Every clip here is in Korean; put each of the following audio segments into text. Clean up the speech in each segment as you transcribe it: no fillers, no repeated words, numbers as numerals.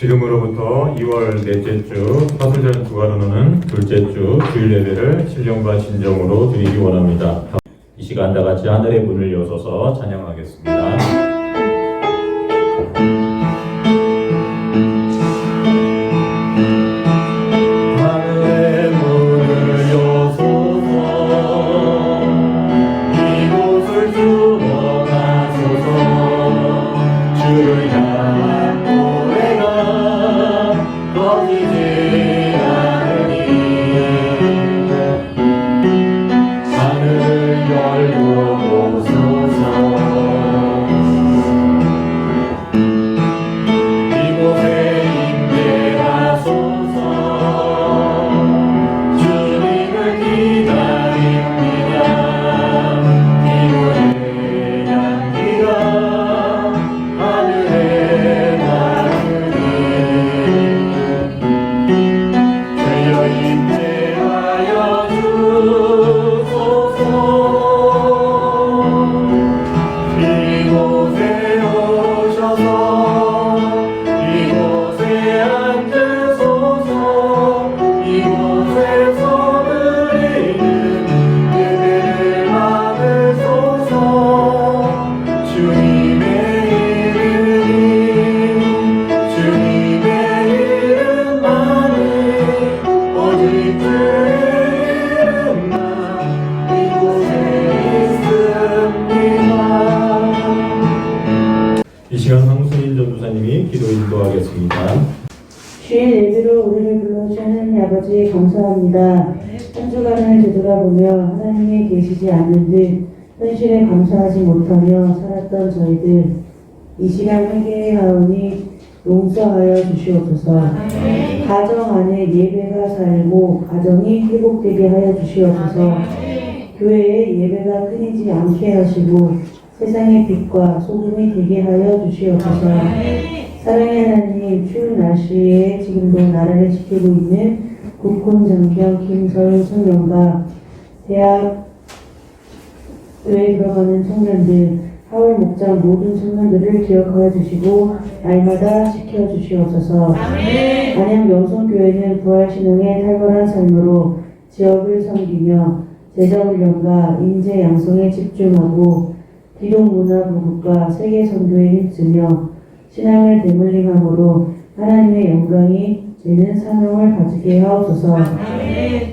지금으로부터 2월 넷째 주 사순절 주간으로는 둘째 주 주일 예배를 신령과 진정으로 드리기 원합니다. 이 시간 다 같이 하늘의 문을 여서서 찬양하겠습니다. 이 시간 황순인 전도사님이 기도 인도하겠습니다. 주일 예배로 우리를 불러주신 하나님 아버지 감사합니다. 한 주간을 되돌아보며 하나님이 계시지 않는 듯 현실에 감사하지 못하며 살았던 저희들, 이 시간 회개하오니 용서하여 주시옵소서. 가정 안에 예배가 살고 가정이 회복되게 하여 주시옵소서. 교회에 예배가 끊이지 않게 하시고 세상의 빛과 소금이 되게 하여 주시옵소서. 사랑의 하나님, 추운 날씨에 지금도 나라를 지키고 있는 국군 장병 김서윤 청년과 대학에 들어가는 청년들, 하울 목장 모든 청년들을 기억하여 주시고 날마다 지켜주시옵소서. 안양 명성교회는 부활신앙의 탁월한 삶으로 지역을 섬기며 제자훈련과 인재 양성에 집중하고 기독문화부국과 세계선교에 힘쓰며 신앙을 대물림함으로 하나님의 영광이 되는 사명을 가지게 하옵소서.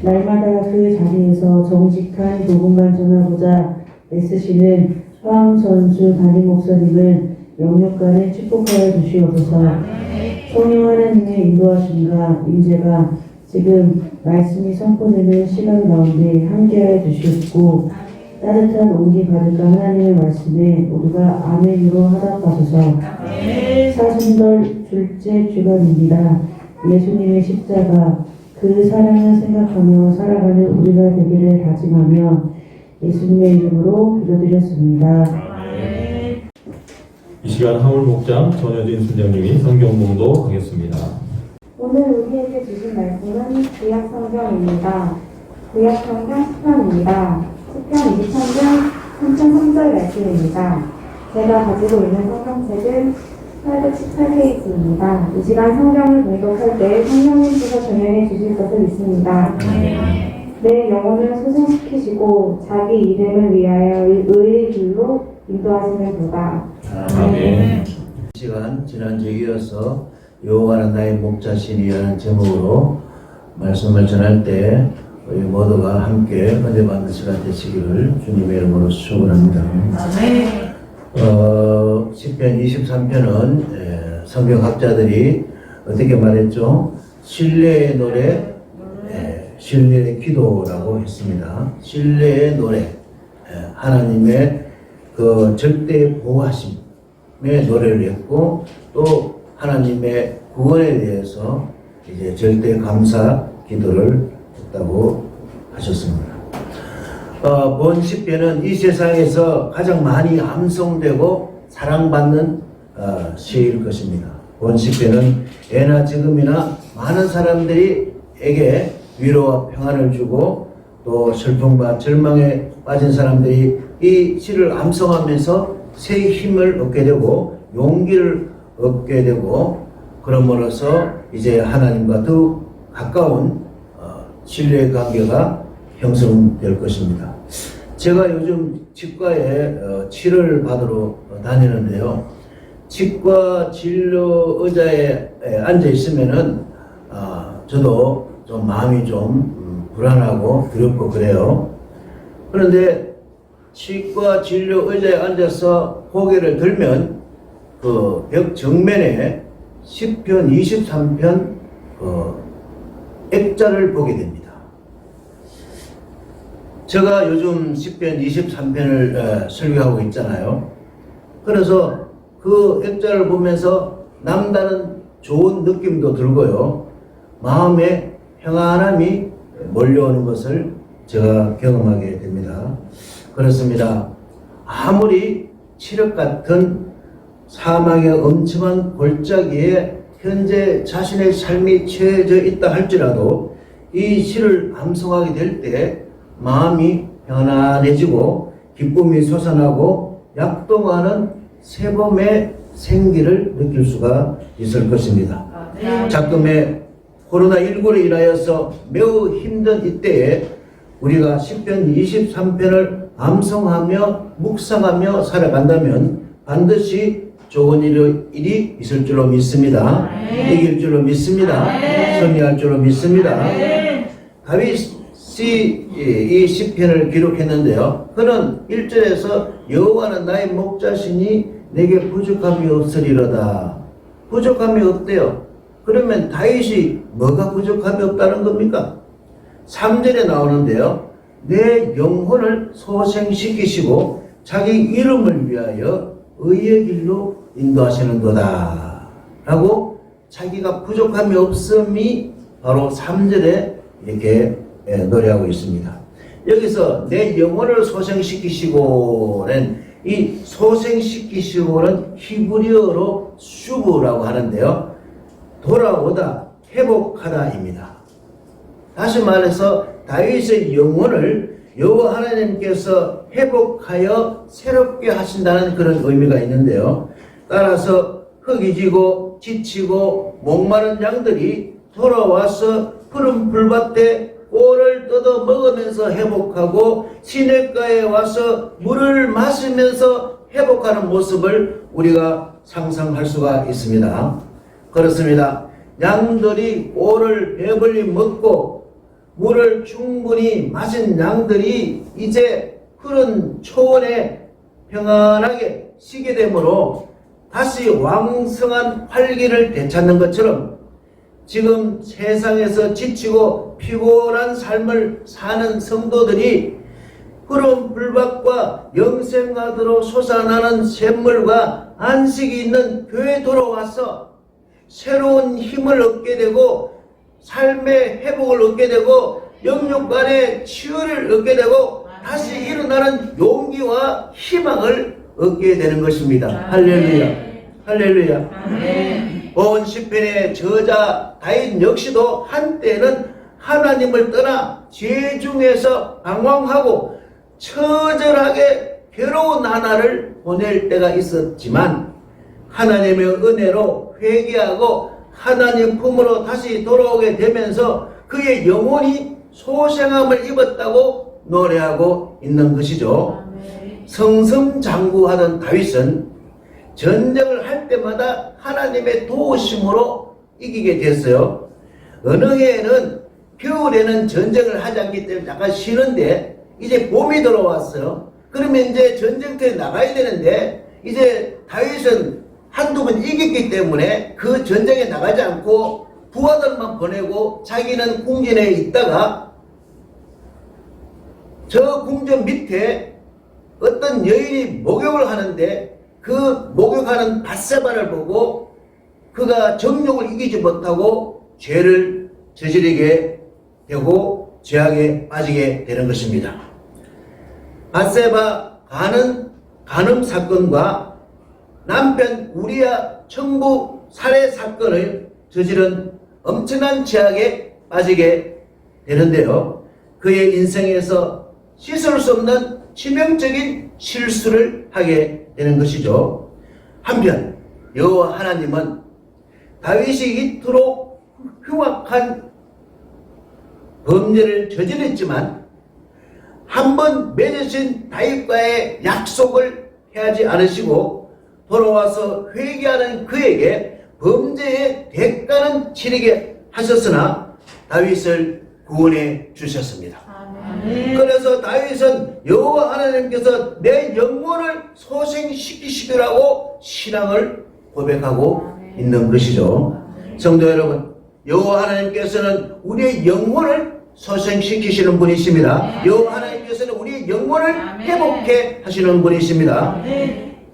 날마다 그 자리에서 정직한 복음만 전하고자 애쓰시는 황선수 담임 목사님을 영육간에 축복하여 주시옵소서. 성령 하나님의 인도하심과 인재가 지금 말씀이 선포되는 시간 가운데 함께하여 주시옵고 따뜻한 온기 가득한 하나님의 말씀에 모두가 아멘으로 하답하소서. 사순절 둘째 주간입니다. 예수님의 십자가, 그 사랑을 생각하며 살아가는 우리가 되기를 다짐하며 예수님의 이름으로 기도드렸습니다. 이 시간 하울 목장 전여진 순장님이 성경 봉독하겠습니다. 오늘 우리에게 주신 말씀은 구약 성경입니다. 구약 성경 시편입니다. 시편 23장 3,3절 말씀입니다. 제가 가지고 있는 성경책은 818페이지입니다. 이 시간 성경을 봉독할 때 성령님께서 전해해 주실 것을 믿습니다. 내 영혼을 소생시키시고 자기 이름을 위하여 의의 길로 인도하시는 도다. 아멘. 이 시간 지난주에 이어서 여호와는 나의 목자시니라는 제목으로 말씀을 전할 때 우리 모두가 함께 은혜 받는 시간 되시기를 주님의 이름으로 축원합니다. 시편 23편은 성경학자들이 어떻게 말했죠? 신뢰의 노래, 신뢰의 기도라고 했습니다. 신뢰의 노래, 하나님의 그 절대 보호하심의 노래를 했고, 또 하나님의 구원에 대해서 이제 절대 감사 기도를 했다고 하셨습니다. 본 시편은 이 세상에서 가장 많이 암송되고 사랑받는 시일 것입니다. 본 시편은 예나 지금이나 많은 사람들에게 위로와 평안을 주고 또 슬픔과 절망에 빠진 사람들이 이 시를 암송하면서 새 힘을 얻게 되고 용기를 얻게 되고 그럼으로써 이제 하나님과 더욱 가까운 신뢰의 관계가 형성될 것입니다. 제가 요즘 치과에 치료를 받으러 다니는데요. 치과 진료 의자에 앉아 있으면은 저도 좀 마음이 좀 불안하고 두렵고 그래요. 그런데 치과 진료 의자에 앉아서 고개를 들면 그 벽 정면에 10편, 23편 액자를 보게 됩니다. 제가 요즘 10편, 23편을 설교하고 있잖아요. 그래서 그 액자를 보면서 남다른 좋은 느낌도 들고요. 마음에 평안함이 몰려오는 것을 제가 경험하게 됩니다. 그렇습니다. 아무리 칠흑 같은 사망의 엄청난 골짜기에 현재 자신의 삶이 처해져 있다 할지라도 이 시를 암송하게 될 때 마음이 편안해지고 기쁨이 솟아나고 약동하는 새봄의 생기를 느낄 수가 있을 것입니다. 작금의 코로나19로 인하여서 매우 힘든 이때에 우리가 10편 23편을 암송하며 묵상하며 살아간다면 반드시 좋은 일이 있을 줄로 믿습니다. 이길 줄로 믿습니다. 승리할 줄로 믿습니다. 다윗이 이 시편을 기록했는데요. 그는 1절에서 여호와는 나의 목자시니 내게 부족함이 없으리로다. 부족함이 없대요. 그러면 다윗이 뭐가 부족함이 없다는 겁니까? 3절에 나오는데요. 내 영혼을 소생시키시고 자기 이름을 위하여 의의 길로 인도하시는도다 라고 자기가 부족함이 없음이 바로 3절에 이렇게 노래하고 있습니다. 여기서 내 영혼을 소생시키시고는 이 소생시키시고는 히브리어로 슈브라고 하는데요. 돌아오다, 회복하다입니다. 다시 말해서 다윗의 영혼을 여호와 하나님께서 회복하여 새롭게 하신다는 그런 의미가 있는데요. 따라서 흙이 지고 지치고 목마른 양들이 돌아와서 푸른 풀밭에 꼴을 뜯어 먹으면서 회복하고 시냇가에 와서 물을 마시면서 회복하는 모습을 우리가 상상할 수가 있습니다. 그렇습니다. 양들이 꼴을 배불리 먹고 물을 충분히 마신 양들이 이제 푸른 초원에 평안하게 쉬게 되므로 다시 왕성한 활기를 되찾는 것처럼 지금 세상에서 지치고 피곤한 삶을 사는 성도들이 푸른 불밭과 영생하도록 솟아나는 샘물과 안식이 있는 교회에 돌아와서 새로운 힘을 얻게 되고 삶의 회복을 얻게 되고 영육 간의 치유를 얻게 되고 다시 일어나는 용기와 희망을 얻게 되는 것입니다. 할렐루야. 할렐루야. 본 시편의 저자 다윗 역시도 한때는 하나님을 떠나 죄 중에서 방황하고 처절하게 괴로운 나날을 보낼 때가 있었지만 하나님의 은혜로 회개하고 하나님 품으로 다시 돌아오게 되면서 그의 영혼이 소생함을 입었다고 노래하고 있는 것이죠. 성성장구하던 다윗은 전쟁을 할 때마다 하나님의 도우심으로 이기게 됐어요. 어느 해에는 겨울에는 전쟁을 하지 않기 때문에 약간 쉬는데 이제 봄이 들어왔어요. 그러면 이제 전쟁터에 나가야 되는데 이제 다윗은 한두 번 이겼기 때문에 그 전쟁에 나가지 않고 부하들만 보내고 자기는 궁전에 있다가 저 궁전 밑에 어떤 여인이 목욕을 하는데 그 목욕하는 밧세바를 보고 그가 정욕을 이기지 못하고 죄를 저지르게 되고 죄악에 빠지게 되는 것입니다. 밧세바 간음 사건과 남편 우리야 청부 살해 사건을 저지른 엄청난 죄악에 빠지게 되는데요. 그의 인생에서 씻을 수 없는 치명적인 실수를 하게 되는 것이죠. 한편 여호와 하나님은 다윗이 이토록 흉악한 범죄를 저질렀지만 한번 맺으신 다윗과의 약속을 해하지 않으시고 돌아와서 회개하는 그에게 범죄의 대가는 치르게 하셨으나 다윗을 구원해 주셨습니다. 그래서 다윗은 여호와 하나님께서 내 영혼을 소생시키시더라고 신앙을 고백하고 있는 것이죠. 성도 여러분, 여호와 하나님께서는 우리의 영혼을 소생시키시는 분이십니다. 여호와 하나님께서는 우리의 영혼을 회복해 하시는 분이십니다.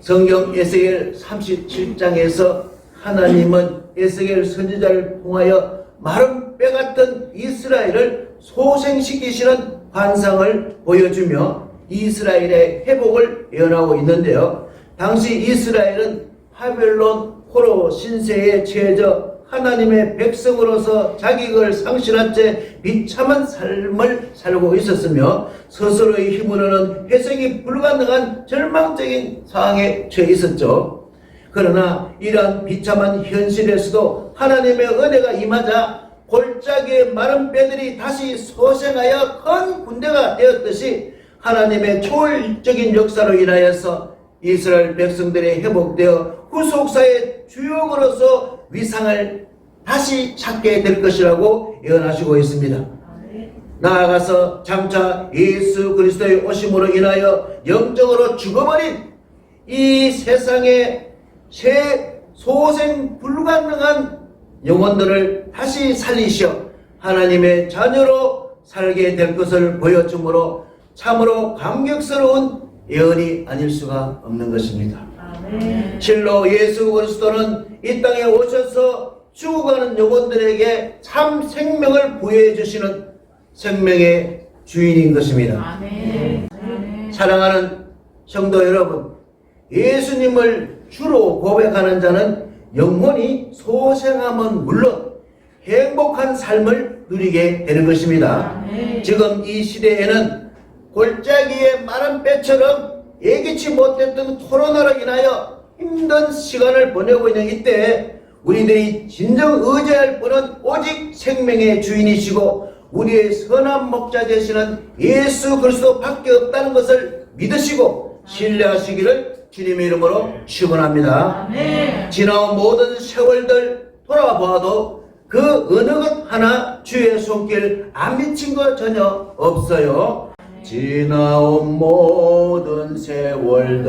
성경 에스겔 37장에서 하나님은 에스겔 선지자를 통하여 마른 뼈 같은 이스라엘을 소생시키시는 환상을 보여주며 이스라엘의 회복을 예언하고 있는데요. 당시 이스라엘은 바벨론 포로 신세에 처해져 하나님의 백성으로서 자격을 상실한 채 비참한 삶을 살고 있었으며 스스로의 힘으로는 회복이 불가능한 절망적인 상황에 처해 있었죠. 그러나 이러한 비참한 현실에서도 하나님의 은혜가 임하자 골짜기의 마른 뼈들이 다시 소생하여 큰 군대가 되었듯이 하나님의 초월적인 역사로 인하여서 이스라엘 백성들이 회복되어 후속사의 주역으로서 위상을 다시 찾게 될 것이라고 예언하시고 있습니다. 나아가서 장차 예수 그리스도의 오심으로 인하여 영적으로 죽어버린 이 세상의 소생 불가능한 영혼들을 다시 살리시어 하나님의 자녀로 살게 될 것을 보여주므로 참으로 감격스러운 예언이 아닐 수가 없는 것입니다. 실로 예수 그리스도는 이 땅에 오셔서 죽어가는 영혼들에게 참 생명을 부여해 주시는 생명의 주인인 것입니다. 사랑하는 성도 여러분, 예수님을 주로 고백하는 자는 영혼이 소생함은 물론 행복한 삶을 누리게 되는 것입니다. 지금 이 시대에는 골짜기의 마른 뼈처럼 예기치 못했던 코로나로 인하여 힘든 시간을 보내고 있는 이때에 우리들이 진정 의지할 분은 오직 생명의 주인이시고 우리의 선한 목자 되시는 예수 그리스도 밖에 없다는 것을 믿으시고 신뢰하시기를 주님의 이름으로 축원합니다. 지나온 모든 세월들 돌아봐도 그 어느 것 하나 주의 손길 안 미친 것 전혀 없어요. 지나온 모든 세월들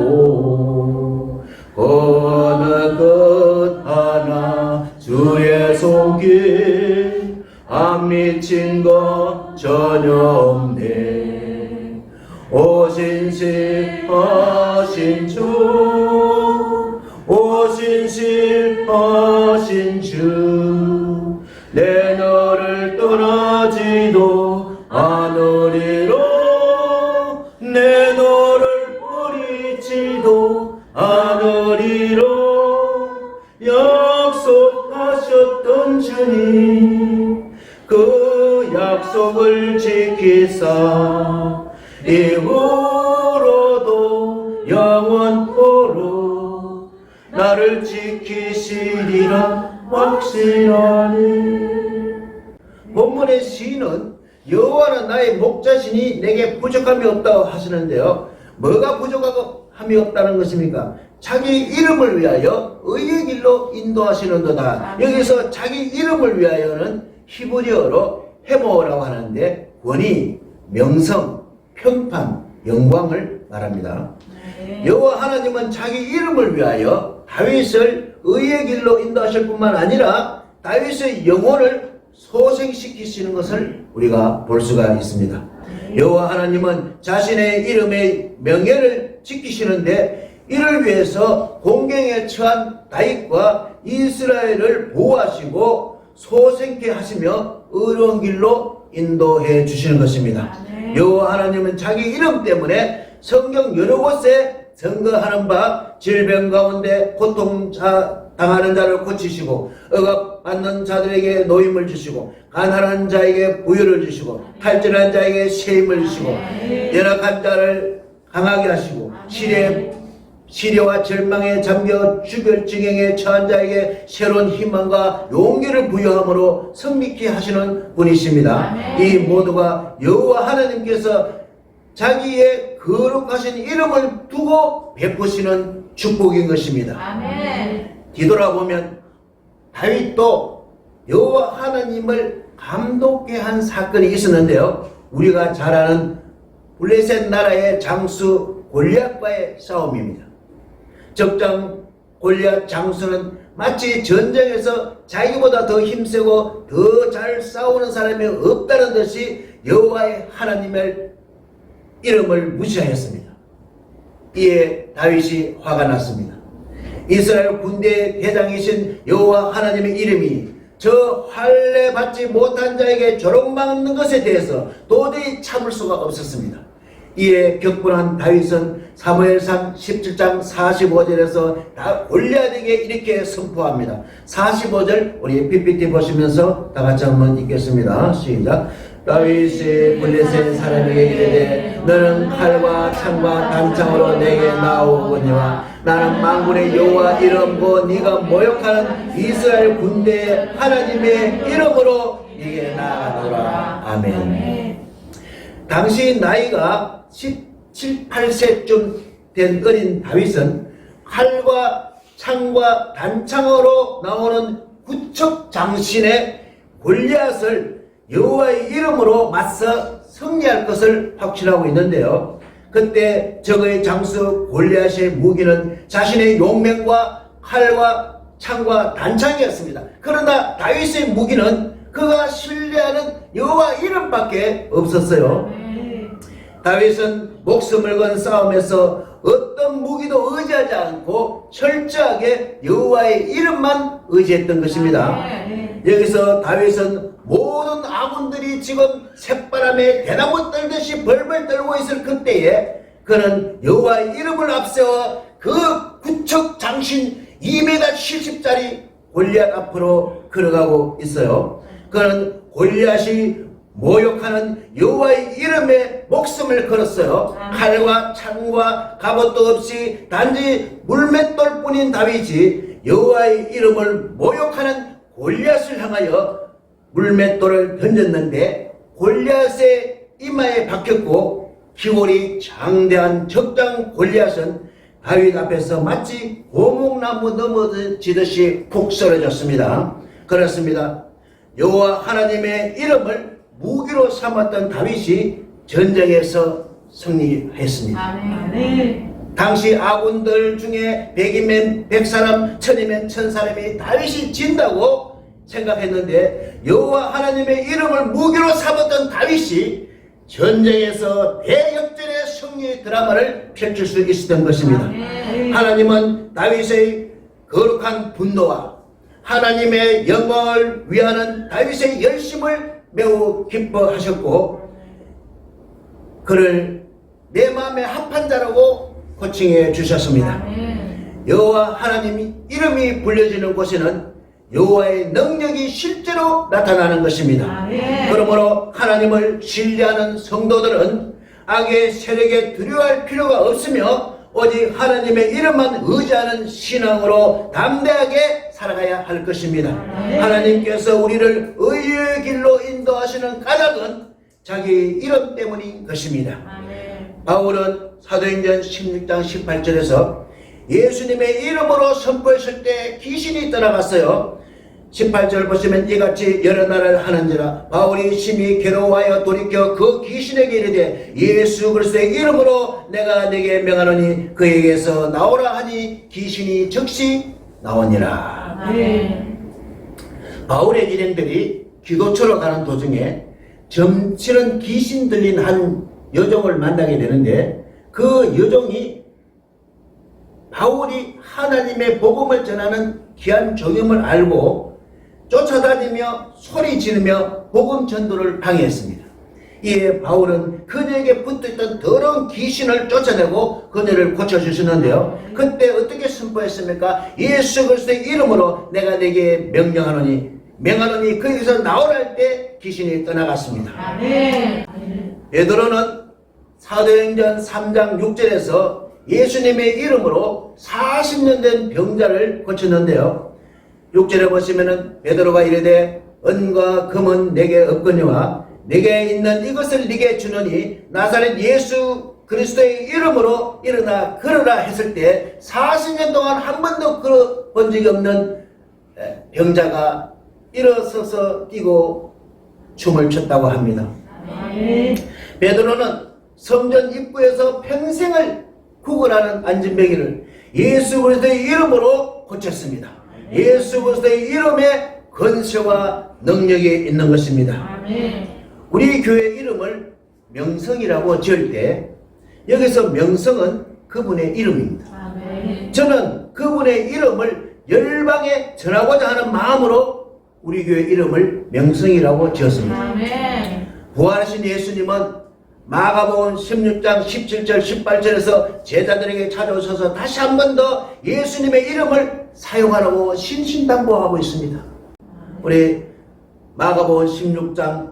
돌아보아도 어느 것 하나 주의 손길 안 미친 것 전혀 없네. 오신실하신 주, 오신실하신 주, 내 너를 떠나지도 않으리로, 내 너를 버리지도 않으리로 약속하셨던 주님, 그 약속을 지키사 이후로도 영원토록 나를 지키시리라 확신하니. 본문의 시인은 여호와는 나의 목자시니 내게 부족함이 없다고 하시는데요, 뭐가 부족함이 없다는 것입니까? 자기 이름을 위하여 의의 길로 인도하시는도다. 여기서 자기 이름을 위하여는 히브리어로 헤모라고 하는데 권위, 명성, 평판, 영광을 말합니다. 여호와 하나님은 자기 이름을 위하여 다윗을 의의 길로 인도하실 뿐만 아니라 다윗의 영혼을 소생시키시는 것을 우리가 볼 수가 있습니다. 여호와 하나님은 자신의 이름의 명예를 지키시는데 이를 위해서 공경에 처한 다윗과 이스라엘을 보호하시고 소생케 하시며 의로운 길로 인도해 주시는 것입니다. 여호와 하나님은 자기 이름 때문에 성경 여러 곳에 증거하는 바 질병 가운데 고통 당하는 자를 고치시고 억압받는 자들에게 노임을 주시고 가난한 자에게 부유를 주시고 탈진한 자에게 새 힘을 주시고 연약한 자를 강하게 하시고 시련과 절망에 잠겨 죽을 지경에 처한 자에게 새로운 희망과 용기를 부여함으로 성립케 하시는 분이십니다. 이 모두가 여호와 하나님께서 자기의 거룩하신 이름을 두고 베푸시는 축복인 것입니다. 뒤돌아보면 다윗도 여호와 하나님을 감독케 한 사건이 있었는데요. 우리가 잘 아는 블레셋 나라의 장수 골리앗과의 싸움입니다. 적장 골리앗 장수는 마치 전쟁에서 자기보다 더 힘세고 더 잘 싸우는 사람이 없다는 듯이 여호와의 하나님의 이름을 무시하였습니다. 이에 다윗이 화가 났습니다. 이스라엘 군대의 대장이신 여호와 하나님의 이름이 저 할례 받지 못한 자에게 조롱받는 것에 대해서 도저히 참을 수가 없었습니다. 이에 격분한 다윗은 사무엘상 17장 45절에서 골리앗에게 이렇게 선포합니다. 45절 우리 PPT 보시면서 다 같이 한번 읽겠습니다. 시작. 다윗이 블레셋 사람에게 이르되 너는 칼과 창과 단창으로 내게 나오거니와 나는 만군의 여호와 이름고 네가 모욕하는 이스라엘 군대의 하나님의 이름으로 네게 나아가노라. 아멘. 당시 나이가 17, 18세쯤 된 어린 다윗은 칼과 창과 단창으로 나오는 구척 장신의 골리앗을 여호와의 이름으로 맞서 승리할 것을 확신하고 있는데요. 그때 적의 장수 골리앗의 무기는 자신의 용맹과 칼과 창과 단창이었습니다. 그러나 다윗의 무기는 그가 신뢰하는 여호와 이름밖에 없었어요. 다윗은 목숨을 건 싸움에서 어떤 무기도 의지하지 않고 철저하게 여호와의 이름만 의지했던 것입니다. 여기서 다윗은 모든 아군들이 지금 새바람에 대나무 떨듯이 벌벌 떨고 있을 그때에 그는 여호와의 이름을 앞세워 그 구척 장신 2m 70짜리 골리앗 앞으로 걸어가고 있어요. 그는 골리앗이 모욕하는 여호와의 이름에 목숨을 걸었어요. 칼과 창과 갑옷도 없이 단지 물맷돌뿐인 다윗이 여호와의 이름을 모욕하는 골리앗을 향하여 물맷돌을 던졌는데 골리앗의 이마에 박혔고 기골이 장대한 적장 골리앗은 다윗 앞에서 마치 고목나무 넘어지듯이 푹 쓰러졌습니다. 그렇습니다. 여호와 하나님의 이름을 무기로 삼았던 다윗이 전쟁에서 승리했습니다. 당시 아군들 중에 100이면 100사람, 1000이면 1000사람이 다윗이 진다고 생각했는데 여호와 하나님의 이름을 무기로 삼았던 다윗이 전쟁에서 대역전의 승리 드라마를 펼칠 수 있었던 것입니다. 하나님은 다윗의 거룩한 분노와 하나님의 영광을 위하는 다윗의 열심을 매우 기뻐하셨고 그를 내 마음에 합한 자라고 호칭해 주셨습니다. 여호와 하나님 이름이 불려지는 곳에는 여호와의 능력이 실제로 나타나는 것입니다. 그러므로 하나님을 신뢰하는 성도들은 악의 세력에 두려워할 필요가 없으며 오직 하나님의 이름만 의지하는 신앙으로 담대하게 살아가야 할 것입니다. 하나님께서 우리를 의의 길로 인도하시는 까닭은 자기 이름 때문인 것입니다. 바울은 사도행전 16장 18절에서 예수님의 이름으로 선포했을 때 귀신이 떠나갔어요. 18절 보시면 이같이 여러 나라를 하는지라 바울이 심히 괴로워하여 돌이켜 그 귀신에게 이르되 예수 그리스도의 이름으로 내가 네게 명하노니 그에게서 나오라 하니 귀신이 즉시 나오니라. 바울의 일행들이 기도처로 가는 도중에 점치는 귀신 들린 한 여종을 만나게 되는데 그 여종이 바울이 하나님의 복음을 전하는 귀한 종임을 알고 쫓아다니며 소리 지르며 복음 전도를 방해했습니다. 이에 바울은 그녀에게 붙어있던 더러운 귀신을 쫓아내고 그녀를 고쳐주시는데요. 그때 어떻게 선포했습니까? 예수 그리스도의 이름으로 내가 네게 명령하노니 거기서 나오라 할 때 귀신이 떠나갔습니다. 베드로는 사도행전 3장 6절에서 예수님의 이름으로 40년 된 병자를 고쳤는데요. 6절에 보시면은 베드로가 이르되 은과 금은 내게 없거니와 내게 있는 이것을 네게 주노니 나사렛 예수 그리스도의 이름으로 일어나 걸으라 했을 때 40년 동안 한 번도 걸어본 적이 없는 병자가 일어서서 뛰고 춤을 췄다고 합니다. 베드로는 성전 입구에서 평생을 구걸하는 안진뱅이를 예수 그리스도의 이름으로 고쳤습니다. 예수 그리스도의 이름에 권세와 능력이 있는 것입니다. 우리 교회 이름을 명성이라고 지을 때 여기서 명성은 그분의 이름입니다. 저는 그분의 이름을 열방에 전하고자 하는 마음으로 우리 교회 이름을 명성이라고 지었습니다. 부활하신 예수님은 마가복음 16장 17절 18절에서 제자들에게 찾아오셔서 다시 한 번 더 예수님의 이름을 사용하라고 신신당부하고 있습니다. 우리 마가복음 16장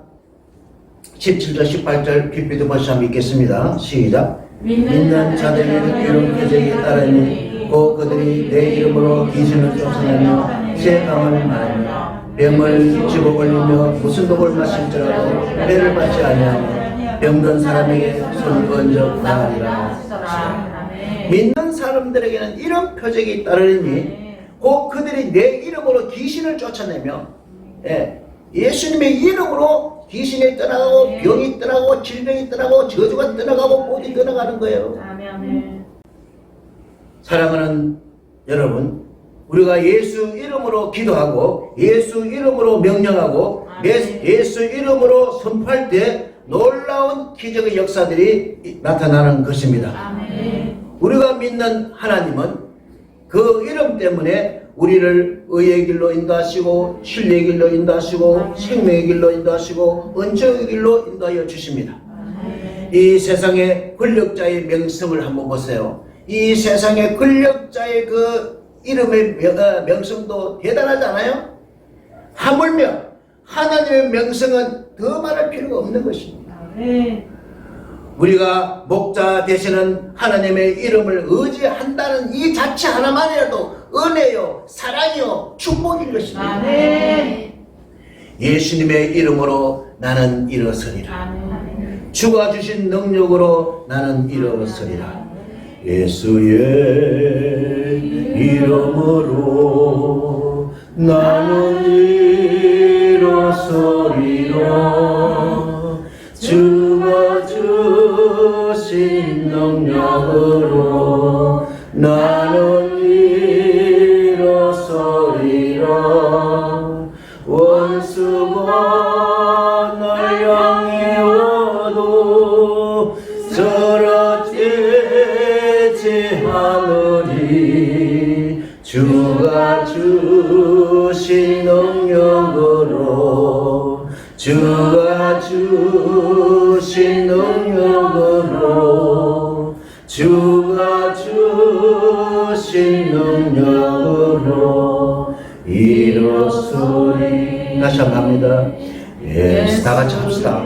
17절 18절 비비드 번시 한번 읽겠습니다. 시작. 믿는 자들에게 이런 표적이 따르니 곧 그들이 내 이름으로 귀신을 쫓아내며 새 강을 말하며 병을 집어 올리며 무슨 독을 마실지라도 해를 받지 아니하며 병든 사람에게 손을 얹어 나으리라. 믿는 사람들에게는 이런 표적이 따르니 곧 그들이 내 이름으로 귀신을 쫓아내며 예수님의 이름으로 귀신이 떠나가고 병이 떠나가고 질병이 떠나가고 저주가 떠나가고 꽃이 떠나가는 거예요. 사랑하는 여러분, 우리가 예수 이름으로 기도하고 예수 이름으로 명령하고 예수 이름으로 선포할 때 놀라운 기적의 역사들이 나타나는 것입니다. 우리가 믿는 하나님은 그 이름 때문에 우리를 의의 길로 인도하시고 진리의 길로 인도하시고 생명의 길로 인도하시고 은총의 길로 인도하여 주십니다. 이 세상의 권력자의 명성을 한번 보세요. 이 세상의 권력자의 그 이름의 명성도 대단하지 않아요? 하물며 하나님의 명성은 더 말할 필요가 없는 것입니다. 우리가 목자 되시는 하나님의 이름을 의지한다는 이 자체 하나만이라도 은혜요, 사랑이요, 축복인 것입니다. 예수님의 이름으로 나는 일어서리라. 주가 주신 능력으로 나는 일어서리라. 예수의 이름으로 나는 일어서리라. 주가 주신 능력으로 나는 일어서리라. 원수가 날 향해 와도 쓰러지지 않으리. 주가 주신 능력으로 주가 주신 능력으로 주가 주신 능력으로 일어서리. 다시 한번 합니다. 예수. 다 같이 합시다.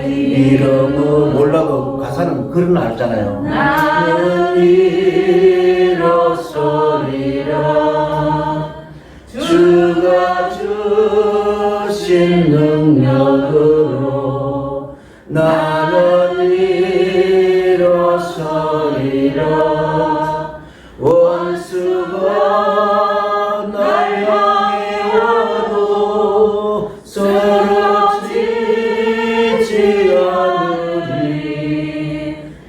이름은 몰라도 가사는 그런 거 알잖아요. 나는 일어서리라. 주가 주신 능력으로 나는 일어서리라. 원수가 날 향해 와도 쓰러지지 않으리.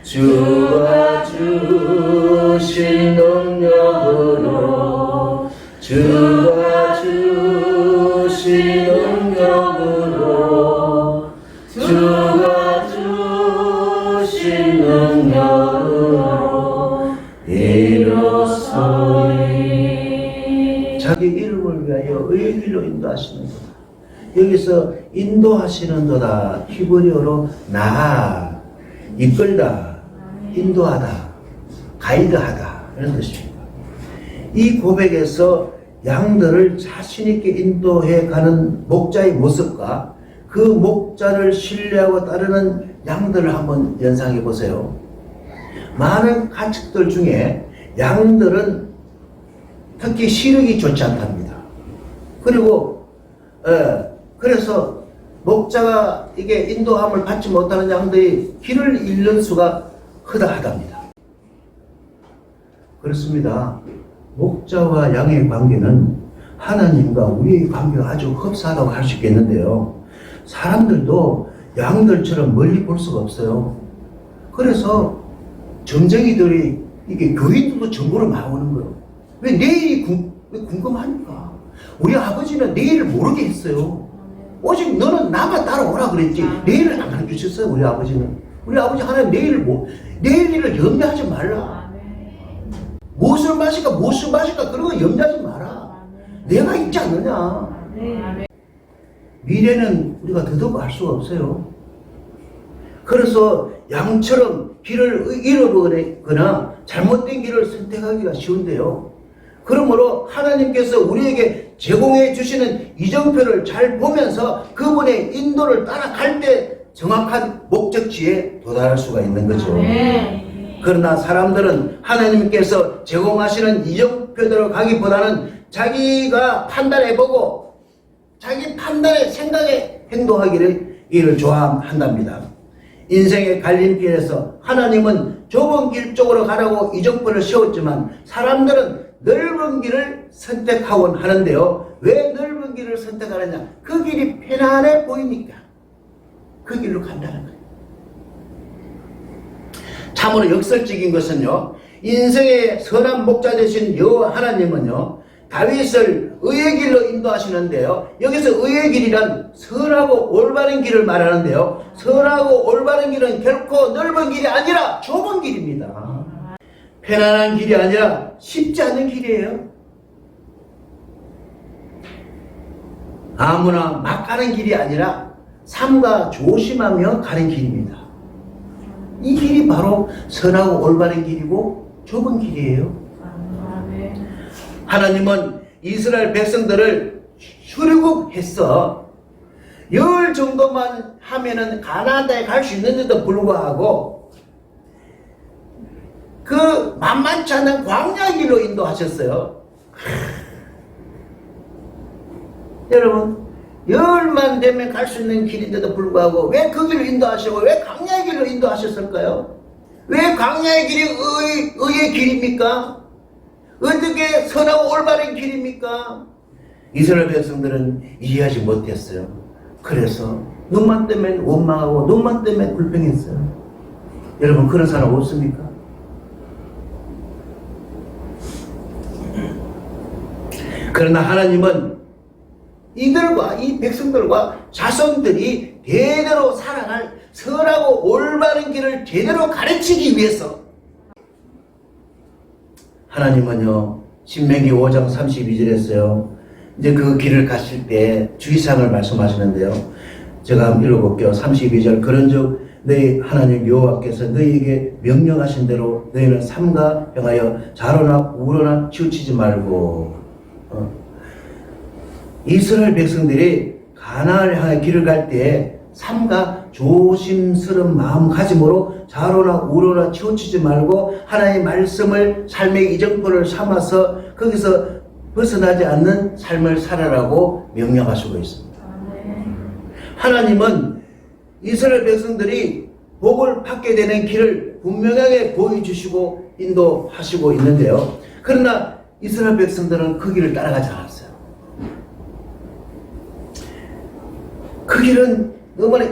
주가 주신 능력으로 주가 주신 능력으로 주가 주신 능력으로 일어서리. 자기 이름을 위하여 의의 길로 인도하시는도다. 여기서 인도하시는도다 히브리어로 나 이끌다, 인도하다, 가이드하다 이런 뜻입니다. 이 고백에서 양들을 자신있게 인도해 가는 목자의 모습과 그 목자를 신뢰하고 따르는 양들을 한번 연상해 보세요. 많은 가축들 중에 양들은 특히 시력이 좋지 않답니다. 그리고 그래서 목자가 이게 인도함을 받지 못하는 양들이 길을 잃는 수가 허다하답니다. 그렇습니다. 목자와 양의 관계는 하나님과 우리의 관계가 아주 흡사하다고 할 수 있겠는데요. 사람들도 양들처럼 멀리 볼 수가 없어요. 그래서 점쟁이들이 이게 교인들도 정보를 나오는 거예요. 왜 내일이 궁금하니까. 우리 아버지는 내일을 모르게 했어요. 오직 너는 나만 따라오라 그랬지. 내일을 안 가르쳐주셨어요, 우리 아버지는. 우리 아버지 하나님 내일 일을 염려하지 말라. 무엇을 마실까 그런 거 염려하지 마라. 내가 있지 않느냐. 미래는 우리가 더더욱 알 수가 없어요. 그래서 양처럼 길을 잃어버리거나 잘못된 길을 선택하기가 쉬운데요. 그러므로 하나님께서 우리에게 제공해 주시는 이정표를 잘 보면서 그분의 인도를 따라갈 때 정확한 목적지에 도달할 수가 있는 거죠. 그러나 사람들은 하나님께서 제공하시는 이정표대로 가기보다는 자기가 판단해보고 자기 판단에 생각에 행동하기를 이를 좋아한답니다. 인생의 갈림길에서 하나님은 좁은 길 쪽으로 가라고 이정표를 세웠지만 사람들은 넓은 길을 선택하곤 하는데요. 왜 넓은 길을 선택하느냐? 그 길이 편안해 보이니까 그 길로 간다는 거예요. 참으로 역설적인 것은요, 인생의 선한 목자 되신 여호와 하나님은요, 다윗을 의의 길로 인도하시는데요. 여기서 의의 길이란 선하고 올바른 길을 말하는데요. 선하고 올바른 길은 결코 넓은 길이 아니라 좁은 길입니다. 편안한 길이 아니라 쉽지 않은 길이에요. 아무나 막 가는 길이 아니라 삼가 조심하며 가는 길입니다. 이 길이 바로 선하고 올바른 길이고 좁은 길이에요. 하나님은 이스라엘 백성들을 출애굽해서 열 정도만 하면은 가나안 땅에 갈 수 있는데도 불구하고 그 만만치 않은 광야 길로 인도하셨어요. 여러분, 열만 되면 갈 수 있는 길인데도 불구하고 왜 그 길로 인도하시고 왜 광야의 길로 인도하셨을까요? 왜 광야의 길이 의의 길입니까? 어떻게 선하고 올바른 길입니까? 이스라엘 백성들은 이해하지 못했어요. 그래서 눈만 뜨면 원망하고 눈만 뜨면 불평했어요. 여러분, 그런 사람 없습니까? 그러나 하나님은 이들과 이 백성들과 자손들이 대대로 살아갈 선하고 올바른 길을 제대로 가르치기 위해서 하나님은요, 신명기 5장 32절에서요, 이제 그 길을 가실 때 주의사항을 말씀하시는데요. 제가 한번 읽어볼게요. 32절. 그런즉 너희 하나님 여호와께서 너희에게 명령하신 대로 너희는 삼가 행하여 좌로나 우로나 치우치지 말고. 이스라엘 백성들이 가나안을 향해 길을 갈 때 삼가 조심스러운 마음가짐으로 좌로나 우로나 치우치지 말고 하나님의 말씀을 삶의 이정표를 삼아서 거기서 벗어나지 않는 삶을 살아라고 명령하시고 있습니다. 하나님은 이스라엘 백성들이 복을 받게 되는 길을 분명하게 보여주시고 인도하시고 있는데요. 그러나 이스라엘 백성들은 그 길을 따라가지 않았어요. 그 길은 너무나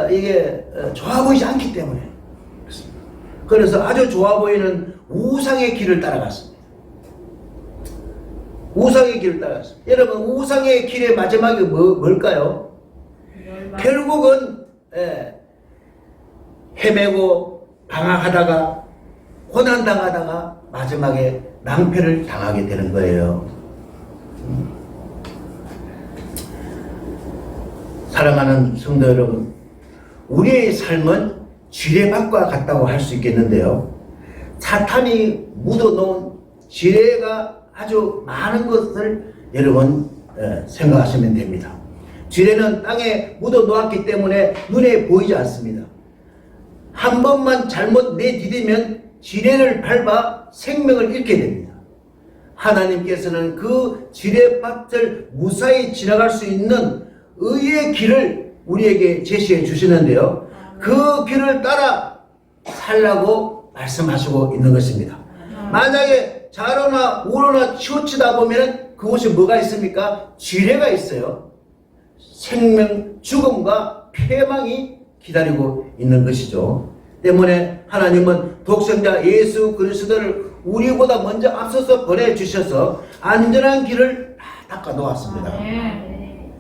이게 좋아 보이지 않기 때문에 그렇습니다. 그래서 아주 좋아 보이는 우상의 길을 따라갔습니다. 우상의 길을 따라갔습니다. 여러분, 우상의 길의 마지막이 뭘까요? 결국은 헤매고 방황하다가 고난당하다가 마지막에 낭패를 당하게 되는 거예요. 사랑하는 성도 여러분, 우리의 삶은 지뢰밭과 같다고 할 수 있겠는데요. 사탄이 묻어놓은 지뢰가 아주 많은 것을 여러분 생각하시면 됩니다. 지뢰는 땅에 묻어놓았기 때문에 눈에 보이지 않습니다. 한 번만 잘못 내디디면 지뢰를 밟아 생명을 잃게 됩니다. 하나님께서는 그 지뢰밭을 무사히 지나갈 수 있는 의의 길을 우리에게 제시해 주시는데요. 그 길을 따라 살라고 말씀하시고 있는 것입니다. 만약에 좌로나 우로나 치우치다 보면 그곳에 뭐가 있습니까? 지뢰가 있어요. 생명, 죽음과 폐망이 기다리고 있는 것이죠. 때문에 하나님은 독생자 예수 그리스도를 우리보다 먼저 앞서서 보내주셔서 안전한 길을 다 닦아 놓았습니다.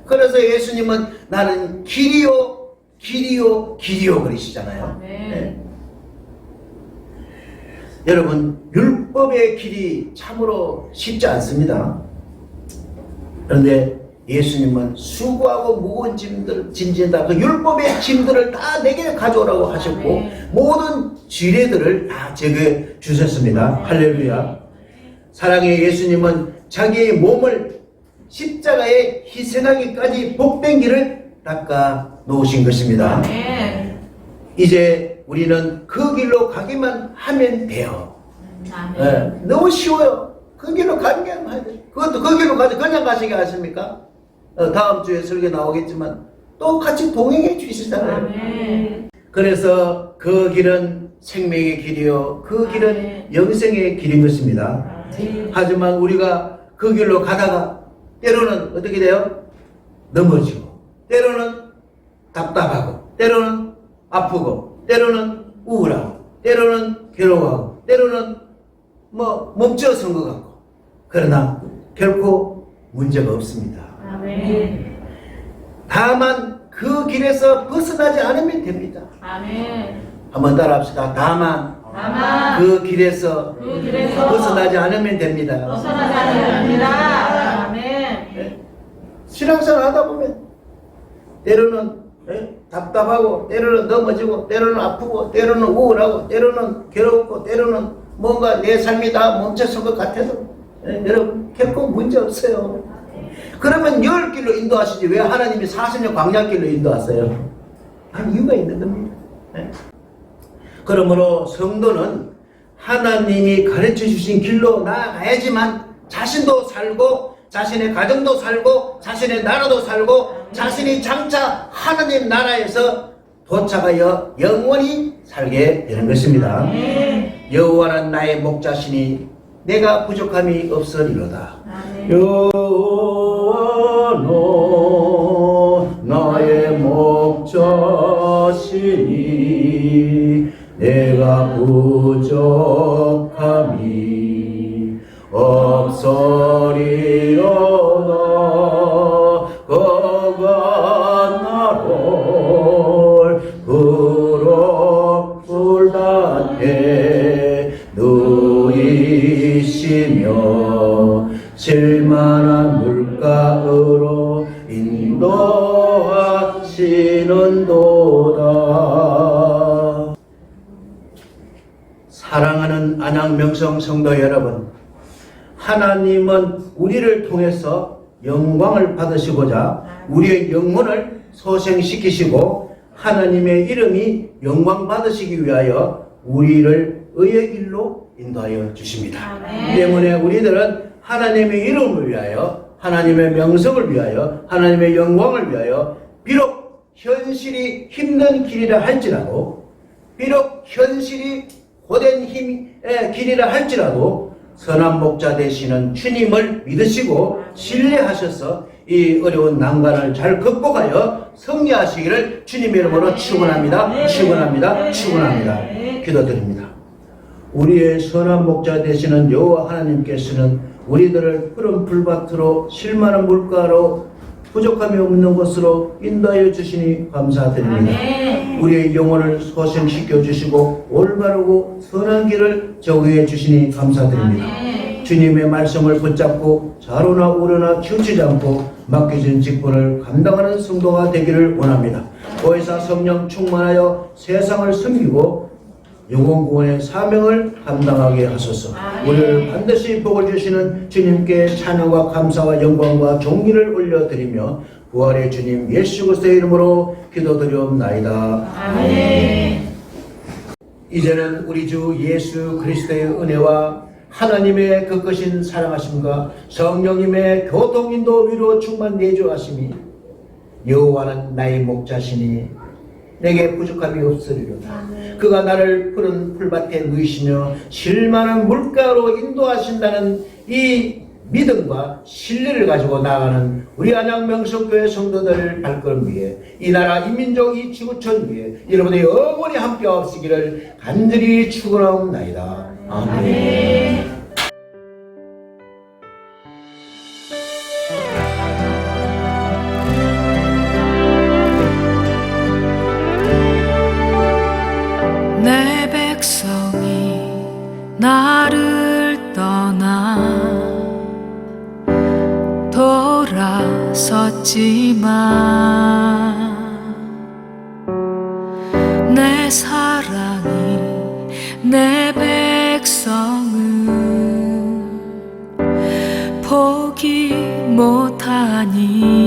그래서 예수님은 나는 길이요 길이요 길이요 그러시잖아요. 네. 여러분, 율법의 길이 참으로 쉽지 않습니다. 그런데 예수님은 수고하고 무거운 짐들을 진진다. 그 율법의 짐들을 다 내게 가져오라고 하셨고 모든 지뢰들을 다 제거해 주셨습니다. 할렐루야. 사랑의 예수님은 자기의 몸을 십자가에 희생하기까지 복된 길을 닦아 놓으신 것입니다. 이제 우리는 그 길로 가기만 하면 돼요. 네, 너무 쉬워요. 그 길로 가기만 하면 돼요. 그것도 그 길로 가지 그냥 가시게 하십니까? 다음 주에 설교 나오겠지만 또 같이 동행해 주시잖아요. 그래서 그 길은 생명의 길이요 그 길은 영생의 길인 것입니다. 하지만 우리가 그 길로 가다가 때로는 어떻게 돼요? 넘어지고 때로는 답답하고 때로는 아프고 때로는 우울하고 때로는 괴로워하고 때로는 멈춰선 것 같고 그러나 결코 문제가 없습니다. 다만 그 길에서 벗어나지 않으면 됩니다. 한번 따라합시다. 다만 그 길에서 벗어나지 않으면 됩니다. 네? 신앙생활 하다 보면 때로는 답답하고 때로는 넘어지고 때로는 아프고 때로는 우울하고 때로는 괴롭고 때로는 뭔가 내 삶이 다 멈춰선 것 같아도 여러분 결코 문제 없어요. 그러면 열 길로 인도하시지 왜 하나님이 40년 광야길로 인도하세요? 한 이유가 있는 겁니다. 그러므로 성도는 하나님이 가르쳐 주신 길로 나아가야지만 자신도 살고 자신의 가정도 살고 자신의 나라도 살고 자신이 장차 하나님 나라에서 도착하여 영원히 살게 되는 것입니다. 여호와는 나의 목자시니 내가 부족함이 없으리로다. 여호와는 나의 목자시니 내가 부족함이 없으리로다. 그가 나를 그로 ful단에 누이시며 실만한 물가으로 인도하시는도다. 사랑하는 안양명성 성도 여러분, 하나님은 우리를 통해서 영광을 받으시고자 우리의 영혼을 소생시키시고 하나님의 이름이 영광 받으시기 위하여 우리를 의의 길로 인도하여 주십니다. 때문에 우리들은 하나님의 이름을 위하여 하나님의 명성을 위하여 하나님의 영광을 위하여 비록 현실이 힘든 길이라 할지라도 비록 현실이 고된 힘의 길이라 할지라도 선한 목자 되시는 주님을 믿으시고 신뢰하셔서 이 어려운 난관을 잘 극복하여 승리하시기를 주님의 이름으로 축원합니다. 축원합니다. 축원합니다. 기도드립니다. 우리의 선한 목자 되시는 여호와 하나님께서는 우리들을 푸른 풀밭으로 실만한 물가로 부족함이 없는 곳으로 인도하여 주시니 감사드립니다. 우리의 영혼을 소생시켜 주시고 올바르고 선한 길을 정해 주시니 감사드립니다. 주님의 말씀을 붙잡고 좌로나 우로나 치우치지 않고 맡겨진 직분을 감당하는 성도가 되기를 원합니다. 보혜사 성령 충만하여 세상을 섬기고 영혼구원의 사명을 감당하게 하소서. 우리를 반드시 복을 주시는 주님께 찬양과 감사와 영광과 존귀를 올려드리며 부활의 주님 예수 그리스도의 이름으로 기도드리옵나이다. 아멘. 이제는 우리 주 예수 그리스도의 은혜와 하나님의 그 크신 사랑하심과 성령님의 교통인도 위로 충만 내주하심이 여호와는 나의 목자시니 내게 부족함이 없으리로다. 그가 나를 푸른 풀밭에 누이시며 실만한 물가로 인도하신다는 이 믿음과 신뢰를 가지고 나아가는 우리 안양명석교회 성도들 발걸음 위에 이 나라 이 민족 이 지구촌 위에 여러분의 영원히 함께 없으기를 간절히 축원하옵나이다. 아멘. 내 백성이 나를 떠나 돌아섰지만 내 사랑이 내 백성을 포기 못하니